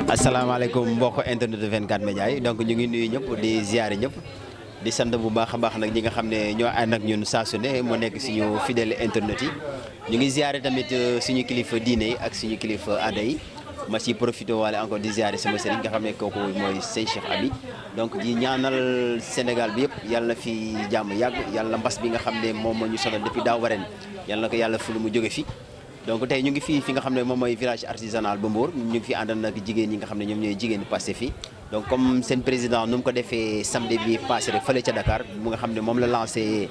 asalaamaaleykum mbokk internet de 24 médias yi donc ñu ngi nuyu ñëpp di ziare ñëpp di sant bu baax a baax nag ñi nga xam ne ñoo ànd ak ñun saa su ne mu nekk suñu fidèle internet yi ñu ngi ziare tamit suñu kilifa diine yi ak suñu kilifa aada yi ma ci profité waale encore di ziare sama sëriñ nga xam ne kooku mooy Sey Cheikh Abi donc di ñaanal Sénégal bi yëpp yàlla na fi jàmm yàgg yàlla mbas bi nga xam ne moom moo ñu sonal depuis daaw ba ren yàlla na ko yàlla fulu mu jóge fi. donc tey ñu ngi fii fi nga xam ne moom mooy village artisanal bu Mbour ñu ngi fi àndal nag jigéen ñi nga xam ne ñoom ñooy jigéen Pastef fii donc comme seen président nu mu ko defee samedi bi passé rek fële ca Dakar mu nga xam ne moom la lancé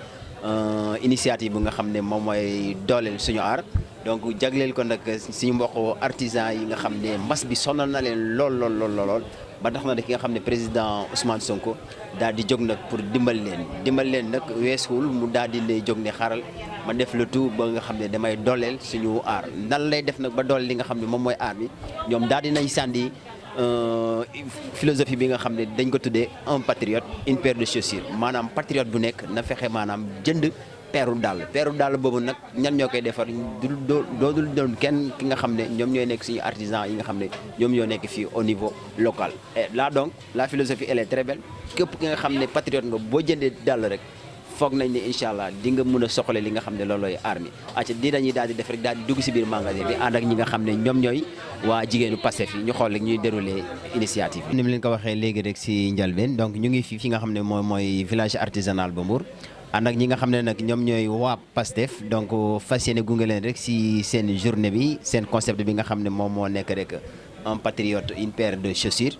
initiative bu nga xam ne moom mooy dooleel suñu aar donc jagleel ko nag suñu mbokk artisan yi nga xam ne mbas bi sonal na leen lool ba tax na ki nga xam ne président Ousmane Sonko daal di jóg nag pour dimbal leen nag weesuwul mu daal di lay jóg ne xaaral ma def le tout ba nga xam ne damay dooleel suñu aar nan lay def nag ba dooleel li nga xam ne moom mooy aar bi ñoom daal di nañ sànni philosophie bi nga xam ne dañ ko tuddee un patriote une paire de chaussures maanaam patriote bu nekk na fexe maanaam jënd peeru dàll boobu nag ñan ñoo koy defar doodul doon kenn ki nga xam ne ñoom ñooy nekk suñu artisan yi nga xam ne ñoom ñoo nekk fii au niveau local et là donc la philosophie elle est très belle képp ki nga xam ne patriote nga boo jëndee dàll rek foog nañ ne incha allah di nga mën a soxla li nga xam ne loolooy aar mi acca di dañuy daal di def rek daal di dugg si biir magasin bi ànd ak ñi nga xam ne ñoom ñooy waa jigéenu Pastef yi ñu xool rek ñuy dérouler initiative bi. ni mu leen ko waxee léegi rek si njëlbeen donc ñu ngi fi nga xam ne mooy village artisanal ba Mbour ànd ak ñi nga xam ne nag ñoom ñooy waa Pastef donc fas yéene gunge leen rek si seen journée bi seen concept bi nga xam ne moom moo nekk rek un patriote une paire de chaussures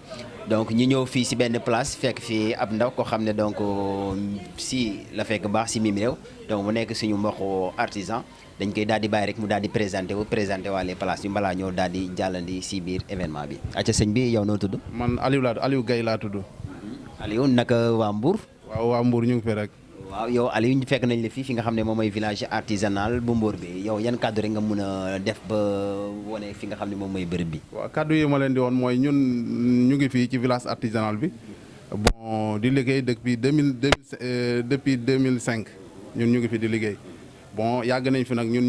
donc ñu ñëw fii si benn place fekk fii ab ndaw koo xam ne donc si la fekk baax si mim réew donc mu nekk suñu mbokku artisan dañ koy daal di bàyyi rek mu daal di présenté waa les places yu balaa ñëw daal di jàllandi si biir événement bi. acca sëñ bi yow noo tudd. man Aliou Gaye laa tudd. Aliou naka waa Mbour. waaw waa Mbour ñu ngi fi rek. waaw yow Aliou fekk nañ la fi nga xam ne moom mooy village artisanal bu Mbour bi yow yan kàddu rek nga mun a def ba wane fi nga xam ne moom mooy bërëb bi. waaw kàddu yi ma leen di woon mooy ñun ñu ngi fii ci village artisanal bi bon di liggéey depuis 2005 ñun ñu ngi fi di liggéey bon yàgg nañ fi nag ñun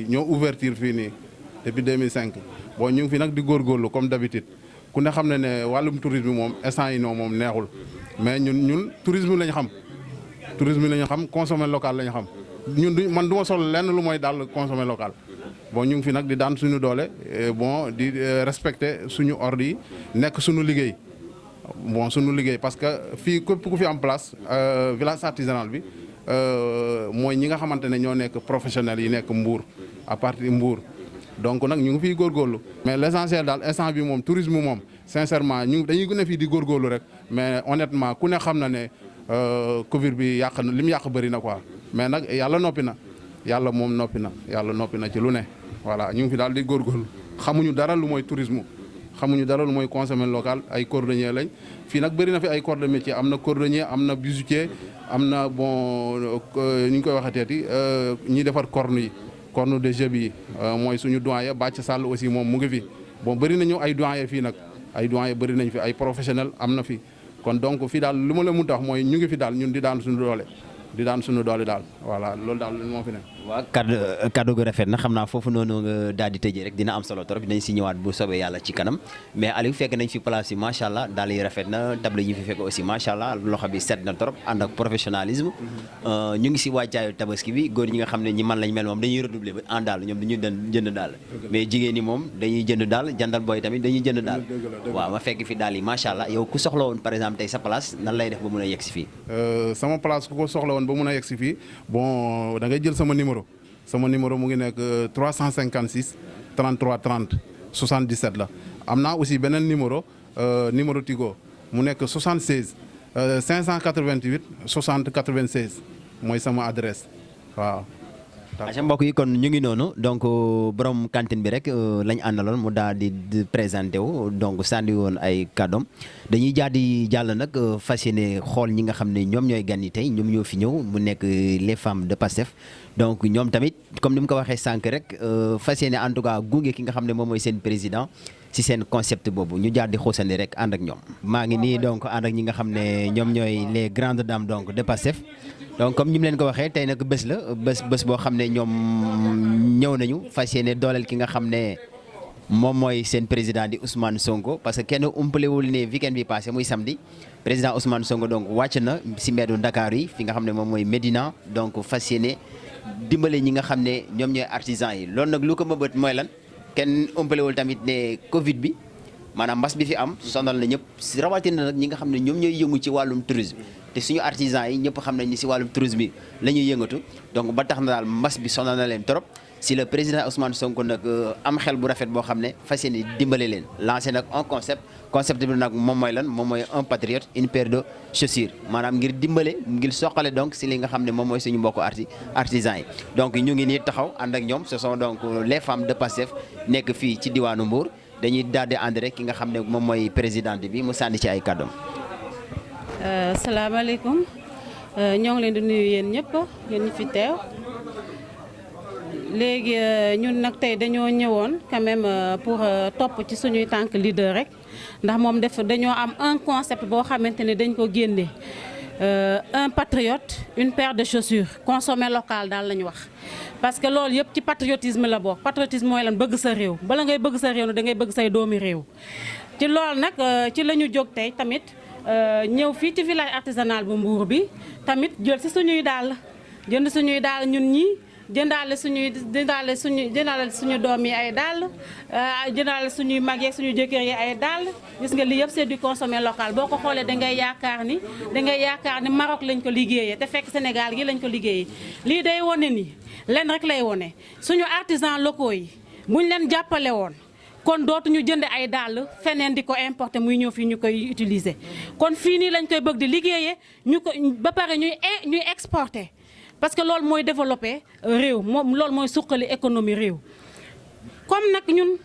ñoo ouverture fii nii depuis 2005 bon ñu ngi fi nag di góorgóorlu comme d'habitude ku ne xam ne wàllum tourisme moom instant yi non moom neexul mais ñun tourisme lañ xam. tourisme la ñu xam consommer local la ñu xam ñun man du ma sol lenn lu mooy daal consommer local bon ñu ngi fi nag di daan suñu doole bon di respecter suñu ordre yi nekk suñu liggéey bon suñu liggéey parce que fii képp ku fi am place village artisanal bi mooy ñi nga xamante ne ñoo nekk professionnels yi nekk Mbour à partir Mbour donc nag ñu ngi fiy góorgóorlu mais l'essentiel daal instant bi moom tourisme moom sincèrement dañuy gën a fii di góorgóorlu rek mais honnêtement ku ne xam na ne Covid bi yàq na li mu yàq bëri na quoi mais nag yàlla noppi na yàlla moom noppi na ci lu ne voilà ñu ngi fi daal di góorgóorlu xamuñu dara lu mooy tourisme xamuñu dara lu mooy consommer local ay cordonnier lañ fii nag bëri na fi ay corps de métier am na cordonnier am na bijoutier am na bon ñu ngi koy waxateeti ñiy defar corne de jeu yi mooy suñu doyen Bàcc Sall aussi moom mu ngi fi bon bëri nañu ay doyen fii nag ay doyen bëri nañ fi ay professionnel am na fi kon donc fii daal lu ma la mun tax mooy ñu ngi fi daal ñun di daan suñu doole di daan suñu doole daal voilà loolu daal moo fi ne. waaw kaddu gu rafet na xam naa foofu noonu nga daal di tëjee rek dina am solo trop dinañ si ñëwaat bu soobee yàlla ci kanam mais Aliou fekk nañ fi place yi macha allah daal yi rafet na table yi fi fekk aussi macha allah loxo bi set na trop ànd ak professionnalisme ñu ngi si wàccaayu tabaski bi góor ñi nga xam ne ñi man lañ mel moom dañuy redoubler ba en daal ñoom dañuy jënd daal mais jigéen ñi moom dañuy jënd daal jandal booy tamit dañuy jënd daal waaw ma fekk fi daal yi macha allah yow ku soxla woon par exemple tey sa place nan lay def ba mën a yegg si fii sama place ku ko soxla woon ba mën a yegg si fii bon da ngay jël sama numéro mu ngi nekk 356 33 30 77 la am naa aussi beneen numéro Tigo mu nekk 76 588 60 96 mooy sama adresse waaw. aca mbokk yi kon ñu ngi noonu donc borom cantine bi rek lañ àndaloon mu daal di présenté wu donc sànni woon ay kàddoom dañuy jàll nag fas yéene xool ñi nga xam ne ñoom ñooy gan yi tey ñoom ñoo fi ñëw mu nekk les femmes de Pastef donc ñoom tamit comme ni mu ko waxee sànq rek fas yéene en tout cas gunge ki nga xam ne moom mooy seen président ci seen concept boobu ñu jaar di xuusandi rek ànd ak ñoom. maa ngi nii donc ànd ak ñi nga xam ne ñoom ñooy les grandes dames donc de Pastef donc comme ni mu leen ko waxee tey nag bés la bés boo xam ne ñoom ñëw nañu fas yéene dooleel ki nga xam ne moom mooy seen président di Ousmane Sonko parce que kenn umpalewul ne weekend bi passé muy samedi président Ousmane Sonko donc wàcc na si mbeddu Dakar yi fi nga xam ne moom mooy Médina donc fas yéene dimbale ñi nga xam ne ñoom ñooy artisans yi loolu nag lu ko mëbët mooy lan kenn umpalewul tamit ne Covid bi maanaam mbas bi fi am sonal na ñëpp si rawatina nag ñi nga xam ne ñoom ñooy yëngu ci wàllum tourisme te suñu artisans yi ñëpp xam nañ ni si wàllum tourisme bi la ñuy yëngatu donc ba tax na daal mbas bi sonal na leen trop si le président Ousmane Sonko nag am xel bu rafet boo xam ne fas yéene dimbale leen lancé nag un concept bi nag moom mooy lan moom mooy un patriote une paire de chaussures maanaam ngir dimbale ngir soqale donc si li nga xam ne moom mooy suñu mbokku artisans yi donc ñu ngi nii taxaw ànd ak ñoom ce sont donc les femmes de Pastef nekk fii ci diwaanu Mbour dañuy daal di ànd rek ki nga xam ne moom mooy présidente bi mu sànni ci ay kàddoom. salaamaaleykum ñoo ngi leen di nuyu yéen ñëpp yéen ñi fi teew léegi ñun nag tey dañoo ñëwoon quand même pour topp ci suñuy tànk leader rek ndax moom dañoo am un concept boo xamante ne dañ ko génne un patriote une paire de chaussures consommer local daal la ñu wax. parce que loolu yëpp ci patriotisme la bokk patriotisme mooy lan bëgg sa réew bala ngay bëgg sa réew da ngay bëgg say doomi réew ci loolu nag ci la ñu jóg tey tamit. ñëw fii ci village artisanal bu Mbour bi tamit jël si suñuy daal jënd suñuy daal ñun ñi jëndaale suñu doom yi ay daal jëndaale suñuy mag yeeg suñu jëkkër yi ay daal gis nga lii yëpp c'est du consommé local boo ko xoolee da ngay yaakaar ni Maroc lañ ko liggéeyee te fekk Sénégal gi lañ ko liggéeyee lii day wone ni leen rek lay wone suñu artisans locaux yi buñ leen jàppale woon kon dootuñu jënd ay dàll feneen di ko importer muy ñëw fii ñu koy utiliser kon fii nii lañ koy bëgg di liggéeyee ñu ko ba pare ñuy exporter parce que loolu mooy développer réew moom loolu mooy suqali économie réew. comme nag ñun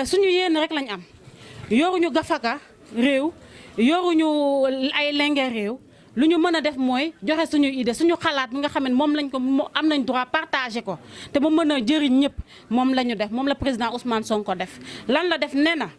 suñu yéen rek lañ am yoruñu gafaka réew yoruñu ay lenge réew lu ñu mën a def mooy joxe suñu idée suñu xalaat bi nga xam ne moom lañ ko am nañ droit partager ko te mu mën a jëriñ ñëpp moom la ñu def moom la président Ousmane Sonko def lan la def nee na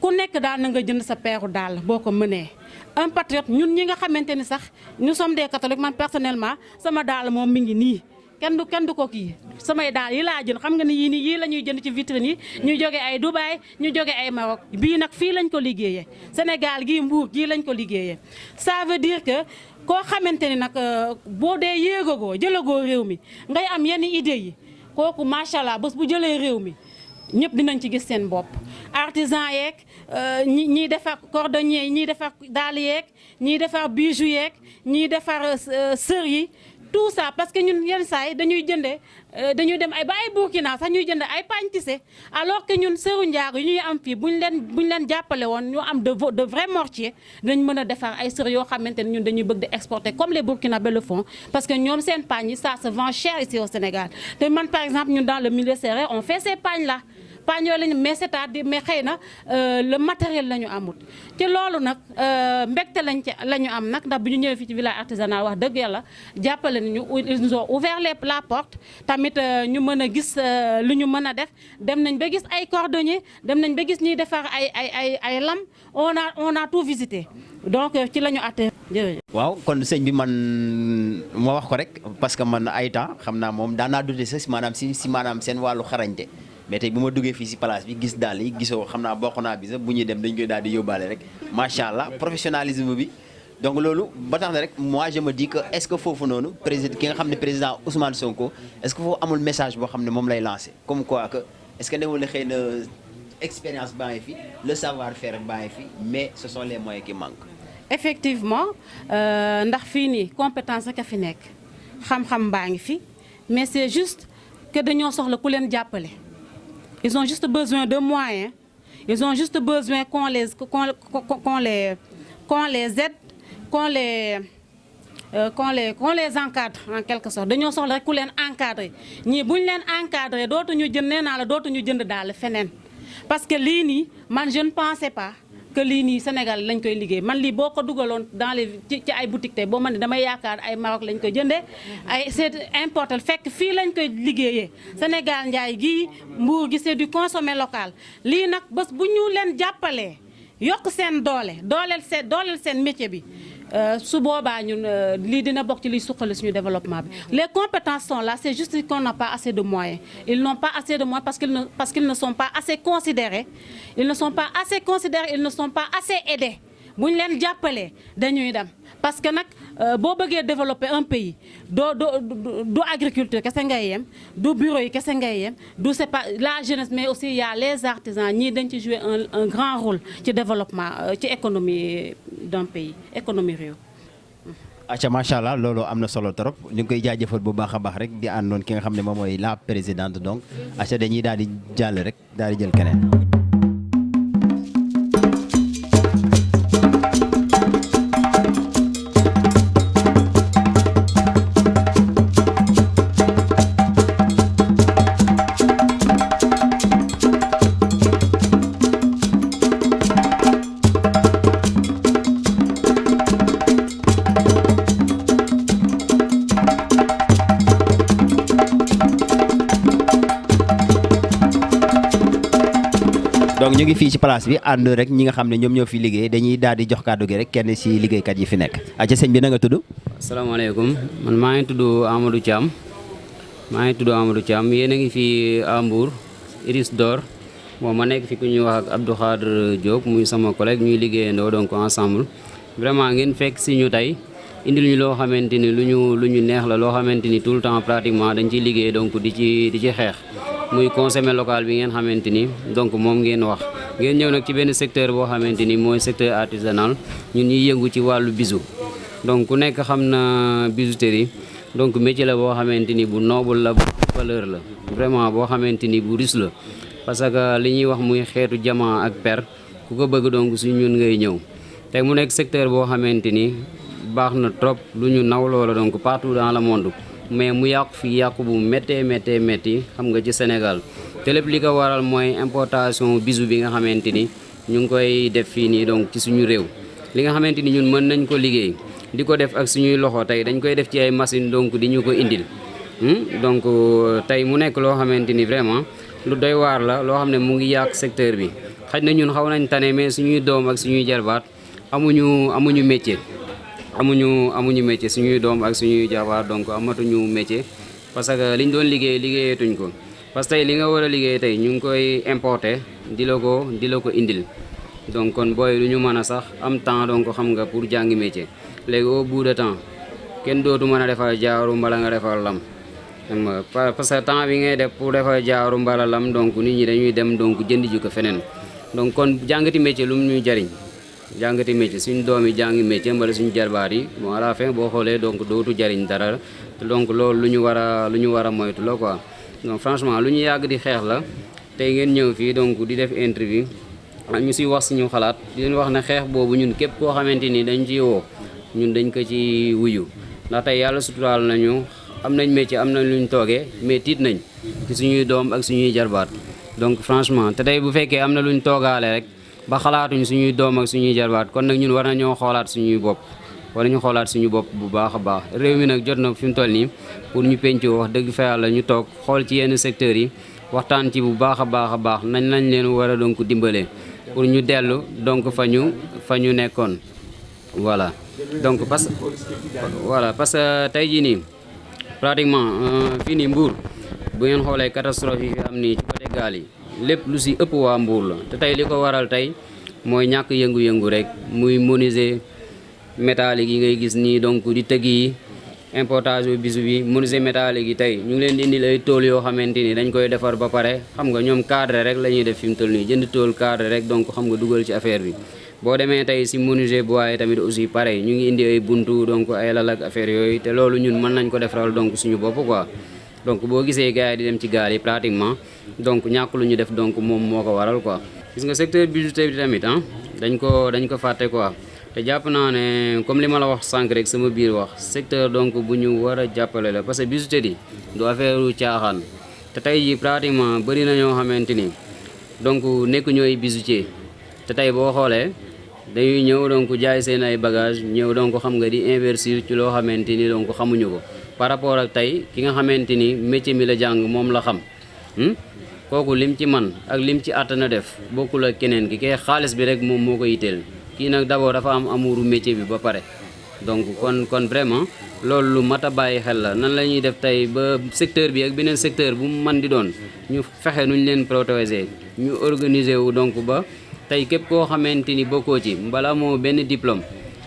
ku nekk daal na nga jënd sa peeru daal boo ko mënee. un patriote ñun ñi nga xamante ni sax nous sommes des catholiques man personnellement sama daal moom mi ngi nii kenn du ko kii samay daal yi laa jënd xam nga ni yii la ñuy jënd ci vitrine yi ñu jóge ay Dubaï ñu jóge ay Maroc bii nag fii lañ ko liggéeyee Sénégal gii Mbour gii lañ ko liggéeyee ça veut dire que koo xamante ni nag boo dee yéegagoo jëlagoo réew mi ngay am yenn idée yi kooku macha allah bés bu jëlee réew mi ñëpp dinañ ci gis seen bopp artisan yeeg ñiy defar cordonnier ñiy defar daal yeeg ñiy defar bijou yeeg ñiy defar sër yi tout ça parce que ñun yenn saa yi dañuy dem ay ba ay Burkina sax ñuy jënd ay pagne tissé alors que ñun sëru njaago yi ñuy am fii buñ leen jàppale woon ñu am de vrai mortier dinañ mën a defar ay sër yoo xamante ne ñun dañuy bëgg di exporter comme les Burkinabés le font parce que ñoom seen pagne yi ça se vend cher ici au Sénégal te man par exemple ñun dans le milieu sérère on fait ces pagnes là paañ yooyu lañu mais c'est-à-dire mais xëy na le matériel la ñu amut ci loolu nag mbégte la ñu am nag ndax bu ñu ñëwee fii ci village artisanal wax dëgg yàlla jàppale nañu ils nous ont ouvert la porte tamit ñu mën a gis lu ñu mën a def dem nañ ba gis ay cordonnier dem nañ ba gis ñuy defar ay lam on a tout visité donc ci la ñu atte jërëjëf. waaw kon sëñ bi man ma wax ko rek parce que man ay temps xam naa moom daan naa dute sax maanaam si maanaam seen wàllu xarañte mais tey bu ma duggee fii si place bi gis daal yi gisoo xam naa bokk naa bi sax bu ñuy dem dañ koy daal di yóbbaale rek macha allah professionnalisme bi. donc loolu ba tax na rek moi je me dis que est-ce que foofu noonu président ki nga xam ne président Ousmane Sonko est-ce que foofu amul message boo xam ne moom lay lancé comme quoi que est-ce que newul ne xëy na expérience baa ngi fi le savoir-faire baa ngi fi mais ce sont les moyens qui manquent. effectivement ndax fii nii compétence rek a fi nekk xam-xam baa ngi fi mais c'est juste que dañoo soxla ku leen jàppale. Ils ont juste besoin de moyens ils ont juste besoin qu'on les aide qu'on les encadre en quelque sorte dañoo soxla rek ku leen encadrer ñii bu ñu leen encadrer dootuñu jënd nee naa la dootuñu jënd daal feneen parce que lii nii man je ne pensais pas que lii nii Sénégal lañ koy liggéey man lii boo ko dugaloon dans les ci ay boutique tey boo man ne damay yaakaar ay Maroc lañ koy jëndee ay c'est importé fekk fii lañ koy liggéeyee Sénégal njaay gii Mbour gi c'est du consommé local lii nag bés bu ñu leen jàppalee yokk seen dooleel seen métier bi su boobaa ñun lii dina bokk ci liy suqali suñu développement bi les compétences sont là c'est juste qu'on n'a pas assez de moyens ils n'ont pas assez de moyens parce qu'ils ne sont pas assez considérés ils ne sont pas assez aidés bu ñu leen jàppalee dañuy dem parce que nag boo bëggee développer un pays du agriculture kese ngay yem du bureau yi kese ngay yem du c'est pas la jeunesse mais aussi il y a les artisans ñii dañ ci jouer un grand rôle ci développement ci économie d'un pays économie réew. acca macha allah loolu am na solo trop ñu ngi koy jaajëfal bu baax a baax rek di àndoon ki nga xam ne moom mooy la présidente donc acca dañuy daal di jàll rek daal di jël keneen. donc ñu ngi fii ci place bi ànd rek ñi nga xam ne ñoom ñoo fi liggéey dañuy daal di jox kàddu gi rek kenn ci liggéeykat yi fi nekk aca sëñ bi na nga tudd. asalaamaaleykum man maa ngi tudd Amadou Thiam yéen a ngi fii à Mbour Iris Dor bon ma nekk fi ku ñuy wax ak Abdou Khadre Diop muy sama collègue ñuy liggéeyandoo donc ensemble vraiment ngeen fekk si ñu tey indil ñu loo xamante ni lu ñu neex la loo xamante ni tout le temps pratiquement dañ ciy liggéey donc di ci xeex muy consommé local bi ngeen xamante ni donc moom ngeen wax ngeen ñëw nag ci benn secteur boo xamante ni mooy secteur artisanal ñun ñuy yëngu ci wàllu bijou donc ku nekk xam na bijouterie donc métier la boo xamante ni bu noble la bu valeur la vraiment boo xamante ni bu riche la parce que li ñuy wax muy xeetu diamant ak per ku ko bëgg donc su ñun ngay ñëw tey mu nekk secteur boo xamante ni baax na trop lu ñu naw loola donc partout dans le monde mais mu yàqu fi yàqu bu métti xam nga ci Sénégal te lépp li ko waral mooy importation bijou bi nga xamante ni ñu ngi koy def fii nii donc ci suñu réew li nga xamante ni ñun mën nañ ko liggéey di ko def ak suñuy loxo tey dañ koy def ci ay machine donc di ñu ko indil donc tey mu nekk loo xamante ni vraiment lu doy waar la loo xam ne mu ngi yàq secteur bi xaj na ñun xaw nañ tane mais suñuy doom ak suñuy jarbaat amuñu métier amuñu métier suñuy doom ak suñuy jabar donc amatuñu métier parce que liñ doon liggéeyatuñ ko parce que tey li nga war a liggéey tey ñu ngi koy importer di la ko indil donc kon booy lu ñu mën a sax am temps donc xam nga pour jàngi métier léegi au bout de temps kenn dootu mën a defar jaaru mbala nga defar lam parce que temps bi ngay def pour defar jaaru mbala lam donc nit ñi dañuy dem donc jënd ji ko feneen donc kon jàngati métier lu mu ñuy jariñ jàngati métier suñu doom yi jàngi métier mbala suñu jarbaat yi bon à la fin boo xoolee donc dootu jariñ dara donc loolu lu ñu war a moytu la quoi donc franchement lu ñu yàgg di xeex la tey ngeen ñëw fii donc di def interview ñu si wax suñu xalaat di leen wax ne xeex boobu ñun képp koo xamante ni dañ ci woo ñun dañ ko ci wuyu ndax tey yàlla suturaal nañu am nañ métier am nañ luñ toogee mais tiit nañ ci suñuy doom ak suñuy jarbaat donc franchement te tey bu fekkee am na luñ toogaale rek ba xalaatuñ suñuy doom ak suñuy jarbaat kon nag ñun war nañoo xoolaat suñuy bopp war nañu xoolaat suñu bopp bu baax a baax réew mi nag jot na fi mu toll nii pour ñu pencoo wax dëgg fa yàlla ñu toog xool ci yenn secteurs yi waxtaan ci bu baax a baax nañ lañ leen war a donc dimbalee pour ñu dellu donc fa ñu nekkoon voilà donc parce que tey jii nii pratiquement fii nii Mbour bu ngeen xoolee catastrophe yi fi am nii ci côté gaal yi lépp lu si ëpp waa Mbour la te tey li ko waral tey mooy ñàkk yëngu-yëngu rek muy menuisier métallique yi ngay gis nii donc di tëgg yi importation bisu bi menuisier métallique yi tey ñu ngi leen di indil ay tool yoo xamante ni dañ koy defar ba pare xam nga ñoom cadre rek la ñuy def fi mu toll nii jënd tool cadre rek donc xam nga dugal ci affaire bi boo demee tey si menuisier bois yi tamit aussi pareil ñu ngi indi ay buntu donc ay lal ak affaire yooyu te loolu ñun mën nañ ko defaral donc suñu bopp quoi donc boo gisee gars yi di dem ci gaal yi pratiquement donc ñàkk lu ñu def donc moom moo ko waral quoi gis nga secteur bijouterie bi tamit dañ ko fàtte quoi te jàpp naa ne comme li ma la wax sànq rek sama biir wax secteur donc bu ñu war a jàppale la parce que bijouterie du affaire caaxaan te tey jii pratiquement bëri na ñoo xamante ni donc nekk ñooy bijoutier te tey boo xoolee dañuy ñëw donc jaay seen ay bagage ñëw donc xam nga di investir ci loo xamante ni donc xamuñu ko par rapport ak tey ki nga xamante ni métier mi la jàng moom la xam kooku lim ci man ak lim ci àttana def bokkul ak keneen ki kay xaalis bi rek moom moo ko yitteel kii nag d'abord dafa am amuuru métier bi ba pare donc kon vraiment loolu lu mat a bàyyi xel la nan la ñuy def tey ba secteur bi ak beneen secteur bu mu mën di doon ñu fexe nuñ leen protéger ñu organiser wu donc ba tey képp koo xamante ni bokkoo ci mbala moo benn diplôme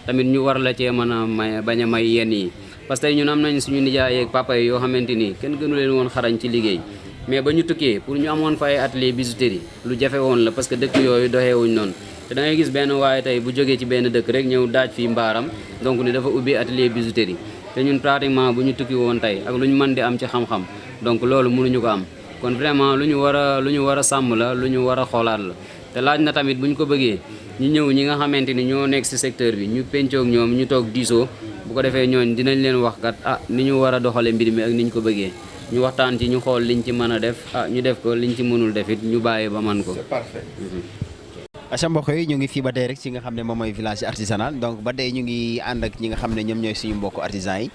tamit ñu war la cee mën a may bañ a may yenn yi parce que ñun am nañ suñu nijaay ak papa yi yoo xamante ni kenn gënu leen woon xarañ ci liggéey mais ba ñu tukkee pour ñu amoon fa ay atelier bijouterie lu jafe woon la parce que dëkk yooyu doxeewuñ noonu te da ngay gis benn waaye tey bu jógee ci benn dëkk rek ñëw daaj fii mbaaram donc ni dafa ubbi atelier bijouterie te ñun pratiquement bu ñu tukki woon tey ak lu ñu mën di am ci xam-xam donc loolu mënuñu ko am kon vraiment lu ñu war a sàmm la lu ñu war a xoolaat la te laaj na tamit bu ñu ko bëggee ñu ñëw ñi nga xamante ni ñoo nekk ci secteur bi ñu pencoog ñoom ñu toog diisoo bu ko defee ñooñ dinañ leen wax kat ni ñu war a doxale mbir mi ak ni ñu ko bëggee ñu waxtaan ci ñu xool liñ ci mën a def ñu def ko liñ ci mënul def it ñu bàyyi ba man ko. C'est parfait. aca mbokk yi ñu ngi fii ba tey rek ci nga xam ne moom mooy village artisanal donc ba tey ñu ngi ànd ak ñi nga xam ne ñoom ñooy suñu mbokku artisan yi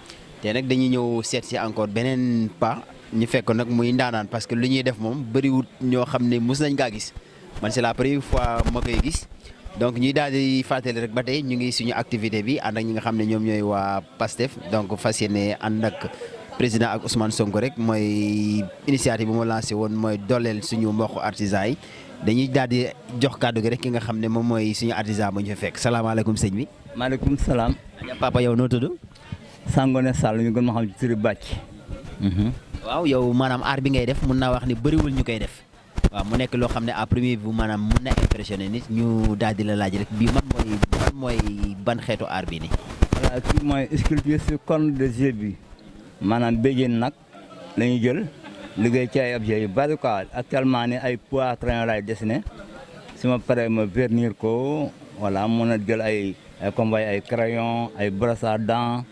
te nag dañuy ñëw seet si encore beneen pas ñu fekk nag muy ndaanaan parce que lu ñuy def moom bëriwut ñoo xam ne mos nañ kaa gis man c'est la première fois ma koy gis donc ñuy daal di fàttali rek ba tey ñu ngi suñu activité bi ànd ak ñi nga xam ne ñoom ñooy waa PASTEF donc fas yéene ànd ak président ak Ousmane Sonko rek mooy initiative bu ma lancé woon mooy dooleel suñu mbokku artisan yi dañuy daal di jox kàddu gi rek ki nga xam ne moom mooy suñu artisan bu ñu fa fekk salaamaaleykum sëñ bi. maaleykum salaam. papa yow noo tudd. Sangone Sall ñu gën ma xam ci turi bàcc. waaw yow maanaam art bi ngay def mun naa wax ni bëriwul ñu koy def. waaw mu nekk loo xam ne à premier vue maanaam mun na impressionné nit ñu daal di la laaj rek bii man mooy ban xeetu art bi nii. voilà kii mooy sculpture sur corne de zébu maanaam béjjén nag la ñuy jël liggéey ci ay objets yu bari quoi actuellement ni ay poitrins lay dessiné su ma paree ma vernir ko voilà mën a jël ay comme ay crayon ay brosse à dents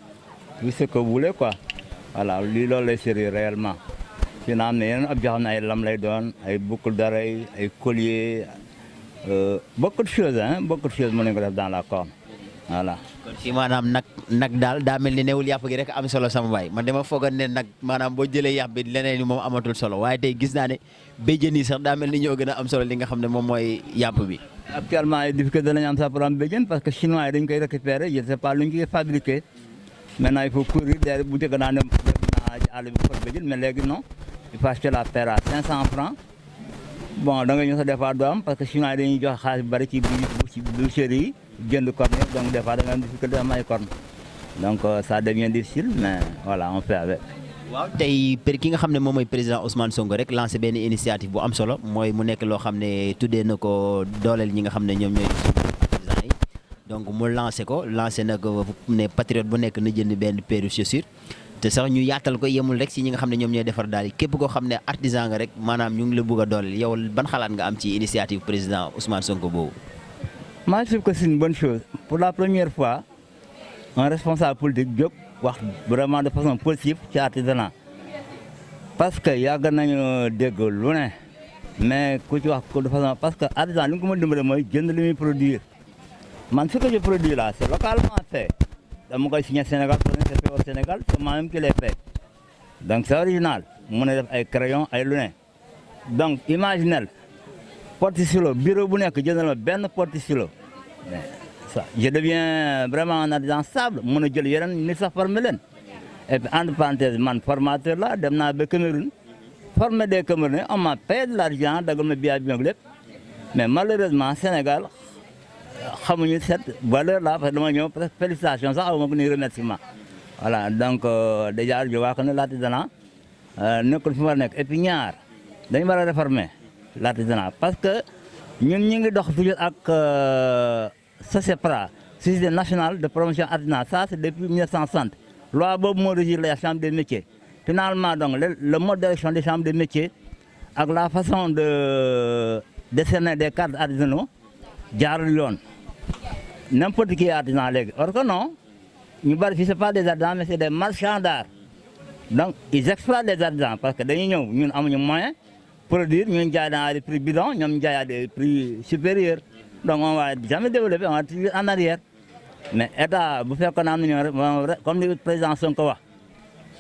tout ce que vous voulez quoi voilà lii loolu lay servir réellement. sinon am na yeneen objets xam ne ay lam lay doon ay boucle d'oreille ay collier beaucoup de choses beaucoup de choses mën nañu ko def dans la corne voilà. kon fii maanaam nag daal daa mel ni newul yàpp gi rek am solo sama baay man dama foogoon ne nag maanaam boo jëlee yàpp bi leneen ni moom amatul solo waaye tey gis naa ne béjjén yi sax daa mel ni ñoo gën a am solo li nga xam ne moom mooy yàpp bi. actuellement ay difficulté danañu am sax pour am béjjén parce que chinois yi dañu koy récupérer je ne sais pas lu ñu koy fabriquer maintenant il faut courir derrière bu njëkk naa dem ci àll bi for béjjén mais léegi non il faut acheter la paire à 500 francs bon da nga ñëw sax des fois doo am parce que chinois yi dañuy joxe xaalis bu bari ci boucherie yi jënd corne yëpp donc des fois da nga am difficulté am ay corne donc ça devient difficile mais voilà on fait avec. waaw tey ki nga xam ne moom mooy président Ousmane Sonko rek lancé benn initiative bu am solo mooy mu nekk loo xam ne tuddee na ko dooleel ñi nga xam ne ñoom ñooy artisans yi donc mu lancé na ko ne patriote bu nekk na jënd benn paire de chaussures te sax ñu yaatal ko yemul rek si ñi nga xam ne ñoom ñooy defar daal yi képp koo xam ne artisan nga rek maanaam ñu ngi la bëgg a dooleel yow ban xalaat nga am ci initiative président Ousmane Sonko boobu. Moi, je trouve que c'est une bonne chose. Pour la première fois, un responsable politique jóg wax vraiment de façon positive ci artisanat parce que yàgg nañu dégg lu ne mais ku ci wax ko de façon parce que artisan li nga ko mën dimbale mooy jënd li muy produire man ce que je produis là c'est localement fait dama koy signé Sénégal pour c'est fait au Sénégal c'est moi-même qui l'ai fait donc c'est original mën a def ay crayon ay lunettes donc imaginez porte-stylo bureau bu nekk jëndal ma benn porte-stylo ça je deviens vraiment un artisan stable mën a jël yeneen nit sax former leen et puis entre parenthèses man formateur la dem naa ba Cameroun former des Camerounais on m'a payé de l'argent dagal ma billet bi ak lépp mais malheureusement Sénégal xamuñu cette valeur là parce que dama ñëw presque félicitations sax aw ma ko ni remerciement voilà donc déjà je vois que ne l'artisanat nekkul fi mu war a nekk et puis ñaar dañu war a réformer l'artisanat parce que ñun ñu ngi dox toujours ak SOSEPRA Société nationale de promotion artisanale ça c'est depuis 1960 loi boobu moo régir la chambre des métiers finalement donc le mode d'élection des chambres des métiers ak la façon de décerner des cartes artisanaux jaarul yoon n'importe qui est artisan léegi or que non ñu bari fii c'est pas des artisans mais c'est des marchands d'art donc ils exploitent les artisans parce que dañuy ñëw ñun amuñu moyen produire ñun jaay dans des prix bidons ñoom ñu jaay à des prix supérieurs donc on va jamais développer on va toujours en arrière mais état bu fekkoon am nañu rek comme ni président Sonko wax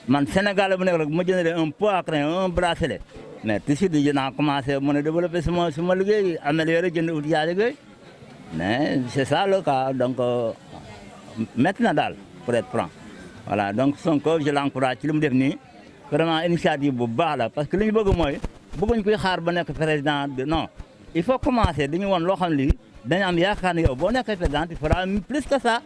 man Sénégal bu nekk rek bu ma jëndee un pot à crayon un bracelet mais tout de suite dinaa commencé mën a développer suma liggéey améliorer jënd outil yaa liggéey mais c'est ça le cas donc maintenant daal pour être franc voilà donc Sonko je l'encourage ci li mu def nii vraiment initiative bu baax la parce que li ñu bëgg mooy bëgguñ koy xaar ba nekk président de non il faut commencer dañu woon loo xam lii dañu am yaakaar ne yow boo nekkee président il faudra plus que ça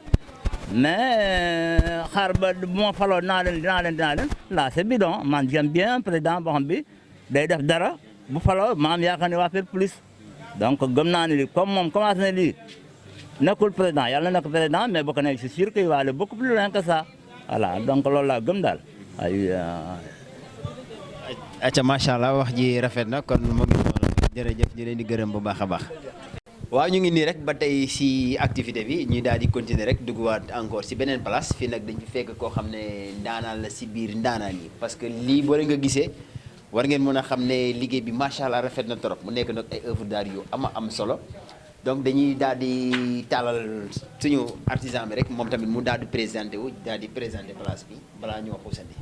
mais xaar ba bu ma faloo dinaa leen là c'est bidon man j'aime bien président boo xam bi day def dara bu faloo ma am yaakaar ne waa faire plus donc gëm naa ne lii comme moom commencé na lii nekkul président yàlla na nekk président mais boo ko nekk c'est sûr qu'il va aller beaucoup plus loin que ça voilà donc loolu laa gëm daal ay acca macha allah wax ji rafet na kon mu ngi noonu jërëjëf di leen di gërëm bu baax a baax. waaw ñu ngi nii rek ba tey si activité bi ñu daal di continuer rek dugguwaat encore si beneen place fii nag dañ fi fekk koo xam ne ndaanaan la si biir ndaanaan yi parce que lii boo leen nga gisee war ngeen mën a xam ne liggéey bi macha allah rafet na trop mu nekk nag ay œuvre d'art yu am solo donc dañuy daal di taalal suñu artisan bi rek moom tamit mu daal di présenté wu daal di présenté place bi balaa ñu wax xuusandi.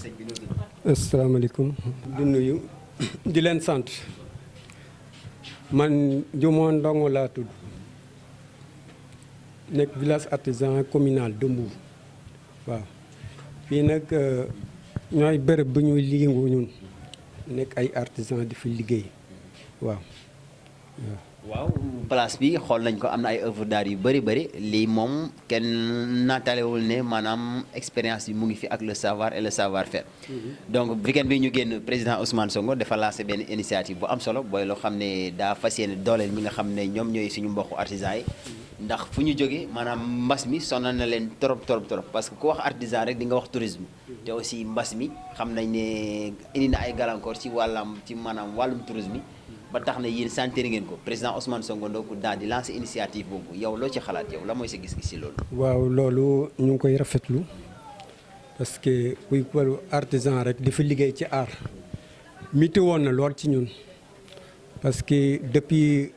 sëñ bi loolu. asalaamaaleykum di nuyu di leen sant man Jumo Ndongo laa tudd nekk village artisan communal de Mbour waaw fii nag ñooy bërëb bu ñuy yëngu ñun nekk ay artisan di fi liggéey waaw. waaw place bi xool nañ ko am na ay œuvre d'art yu bëri lii moom kenn naataalewul ne maanaam expérience bi mu ngi fi ak le savoir et le savoir-faire. donc weekend bi ñu génn président Ousmane Sonko dafa lancé benn initiative bu am solo booy loo xam ne daa fas yéene dooleel ñi nga xam ne ñoom ñooy suñu mbokku artisans yi. ndax fu ñu jógee maanaam mbas mi sonal na leen trop parce que ku wax artisan rek di nga wax tourisme. te aussi mbas mi xam nañ ne indi na ay gàllankoor ci maanaam wàllum tourisme yi. ba tax na yéen sentir ngeen ko président Ousmane Sonko donc daal di lancer initiative boobu yow loo ci xalaat yow la mooy sa gis-gis ci loolu. waaw loolu ñu ngi koy rafetlu parce que kuy wàllu artisan rek di fi liggéey ci art miti woon na lool ci ñun parce que depuis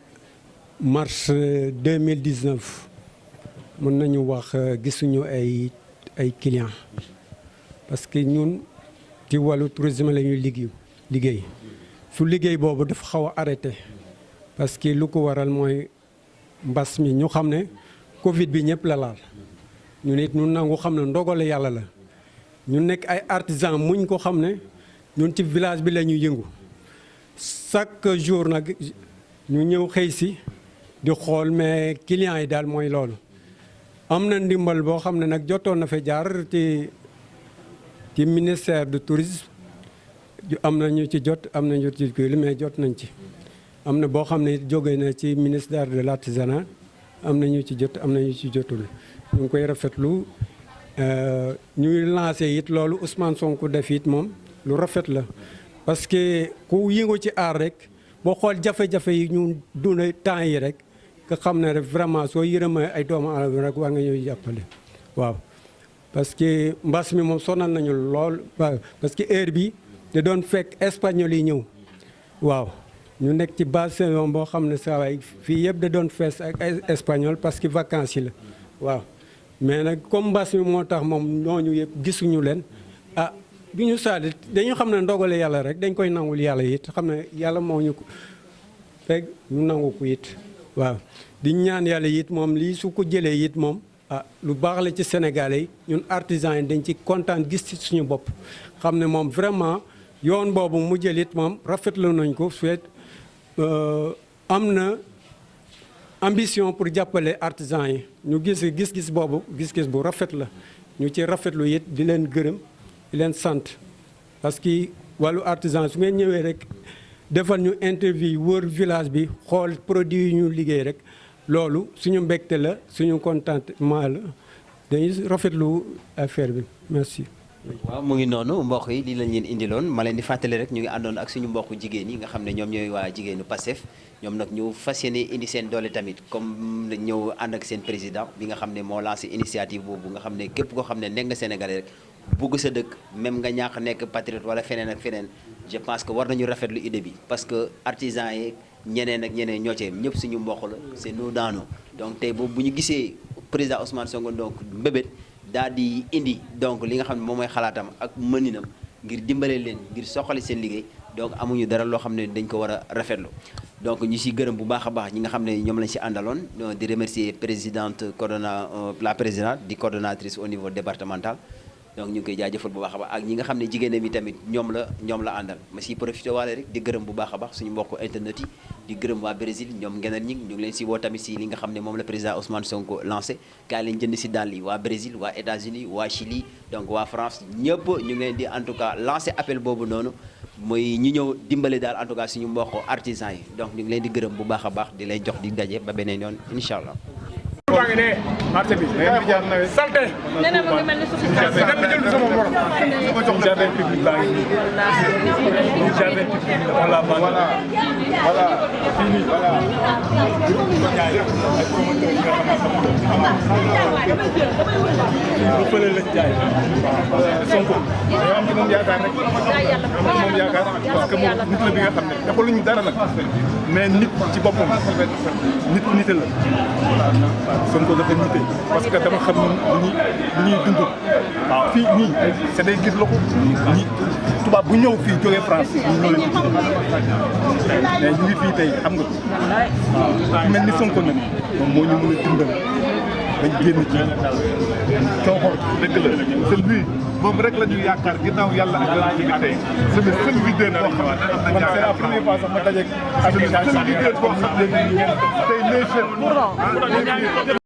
mars 2019 mën nañu wax gisuñu ay clients parce que ñun ci wàllu tourisme la ñuy liggéey. su liggéey boobu dafa xaw a arrêté parce que lu ko waral mooy mbas mi ñu xam ne Covid bi ñëpp la laal ñu nit ñu nangu xam ne ndogale yàlla la ñu nekk ay artisans muñ ko xam ne ñun ci village bi la ñuy yëngu chaque jour nag ñu ñëw xëy si di xool mais clients yi daal mooy loolu. am na ndimbal boo xam ne nag jotoon na fa jaar ci ministère du tourisme. am na ñu ci jot am na ñu ci kii mais jot nañ ci am na boo xam ne jóge na ci ministère de l'artisanat am na ñu ci jot am na ñu ci jotul ñu ngi koy rafetlu ñuy lancé it loolu Ousmane Sonko def it moom lu rafet la parce que ku yëngu ci aar rek boo xool jafe-jafe yi ñu dund temps yi rek nga xam ne rek vraiment soo yërëmee ay doomu aadama rek war nga ñuy jàppale waaw parce que mbas mi moom sonal nañu lool parce que heure bi da doon fekk espagnol yi ñëw waaw ñu nekk ci base saison boo xam ne saa waay fii yëpp da doon fees ak espagnol parce que vacances yi la waaw mais nag comme mbas mi moo tax moom ñooñu yëpp gisuñu leen ah bi ñu saali dañu xam ne ndogale yàlla rek dañ koy nangul yàlla it xam ne yàlla moo ñu ko fekk ñu nangu ko it waaw di ñaan yàlla it moom lii su ko jëlee it moom lu baax la ci Sénégalais yi ñun artisans yi dañ ci kontaan gis ci suñu bopp xam ne moom vraiment yoon boobu mu jël it moom rafetlu nañ ko fait am na ambition pour jàppale artisans yi ñu gis-gis boobu gis-gis bu rafet la ñu ci rafetlu it di leen gërëm di leen sant parce que wàllu artisan su ngeen ñëwee rek defal ñu interview wër village bi xool produit yi ñu liggéey rek loolu suñu mbégte la suñu contentement la dañuy rafetlu affaire bi merci. waaw mu ngi noonu mbokk yi lii lañ leen indiloon ma leen di fàttali rek ñu ngi àndoon ak suñu mbokku jigéen yi nga xam ne ñoom ñooy waa jigéenu Pastef ñoom nag ñu fas yéene indi seen doole tamit comme ñëw ànd ak seen président bi nga xam ne moo lancé initiative boobu nga xam ne képp koo xam ne nekk nga Sénégalais rek bugg sa dëkk même nga ñàkk nekk patriote wala feneen ak feneen je pense que war nañu rafetlu idée bi parce que artisans yi ñeneen ak ñeneen ñoo ci ñëpp suñu mbokk la c'est nous dans nous donc tey boobu bu ñu gisee président Ousmane Sonko donc mbébét daal di indi donc li nga xam ne moom mooy xalaatam ak mëninam ngir dimbale leen ngir soxali seen liggéey donc amuñu dara loo xam ne dañ ko war a rafetlu donc ñu si gërëm bu baax a baax ñi nga xam ne ñoom lañ si àndaloon di remercier présidente la présidente di coordonnatrice au niveau départemental donc ñu ngi koy jaajëfal bu baax a baax ak ñi nga xam ne jigéenam yi tamit ñoom la àndal ma si profité waale rek di gërëm bu baax a baax suñu mbokku internet yi di gërëm waa Brésil ñoom ngeneen ñi ñu ngi leen si woo tamit si li nga xam ne moom la président Ousmane Sonko lancé kaay leen jënd si dàll yi waa Brésil waa États-Unis waa Chili donc waa France ñëpp ñu ngi leen di en tout cas lancé appel boobu noonu mooy ñi ñëw dimbale daal en tout cas suñu mbokku artisans yi donc ñu ngi leen di gërëm bu baax a baax di lay jox di daje ba beneen yoon incha allah. baa ngi ne marché bi salte nee na ma ngi mel ni suuf si dama jël sama morom ma jox jardin public baa ngi nii jardin public on la vend voilà fini voilà ay promoteur yi nga xam ne fële lañ jaay Sonko dañoo am ci moom yaakaar rek moom yaakaar parce que moom nit la bi nga xam ne dafa luñu dara nag mais nit ci boppam nit ku nite la Sonko dafa nite parce que dama xam ni ñuy dund waaw fii ñii c'est day gis la ko ñi tubaab bu ñëw fii jógee France ñu ñoo leen mais ñu ngi fii tey xam nga waaw mel ni Sonko nag moom moo ñu mën a dimbal bañ génn ci cooxor dëgg la c'est lui moom rek la ñu yaakaar ginnaaw yàlla ak yàlla ci tey c'est le seul leader boo xam ne man c'est la première fois sax ma dajeeg ak leader boo xam ne tey les jeunes